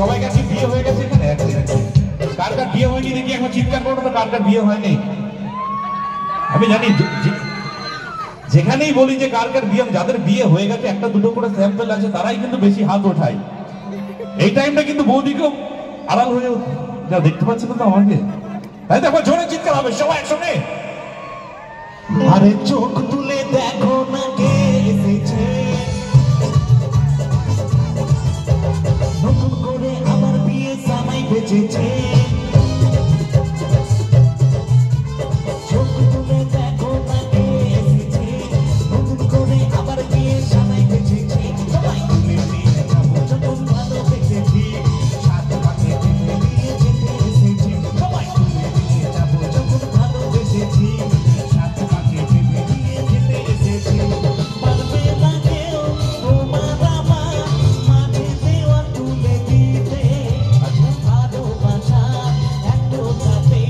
সবাই কাছে বিয়ে হয়ে গেছে এখানে? কার কার বিয়ে হয়নি দেখি একবার চিৎকার করো তো, কার কার বিয়ে হয়নি? আমি জানি যেখানেই বলি যে কার কার বিয়ে, যাদের বিয়ে হয়ে গেছে একটা দুটো করে স্যাম্পল আছে তারাই কিন্তু বেশি হাত ওঠায়। এই টাইমটা কিন্তু বৌদিকেও আড়াল হয়ে যা দেখতে পাচ্ছেন তো আমাকে, তাই দেখো জোরে চিৎকার হবে সবাই একসঙ্গে। আরে চোখ তুলে দেখো না কে এসেছে, নতুন করে আমার বিয়ে জামাই বেঁচেছে। চোখ তুলে দেখো না কে এসেছে, নতুন করে আমার বিয়ে জামাই বেঁচেছে। সবাই তুলে নিয়ে যাবো যখন ভালোবেসেছি, সাত পাকে টেনে নিয়ে যেতে এসেছি। সবাই তুলে নিয়ে যাবো যখন ভালোবেসেছি, সাত পাকে টেনে নিয়ে যেতে এসেছি। পারবে না কেউ তোমার আমার মাঝে দেওয়া তুলে দিতে, ভালোবাসা এত কাছে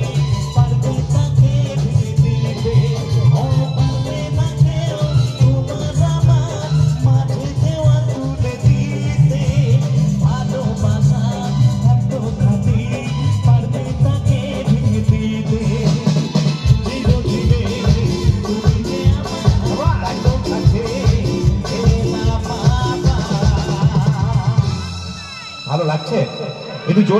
পারবে তাকে ভেঙে দিতে। ও পারবে না কেউ তোমার আমার মাঝে দেওয়া তুলে দিতে, ভালোবাসা এত কাছে পারবে তাকে ভেঙে দিতে। চিরদিনে তুমি যে আমার এত কাছে এলা বাবা। ভালো লাগছে? একটু জোরে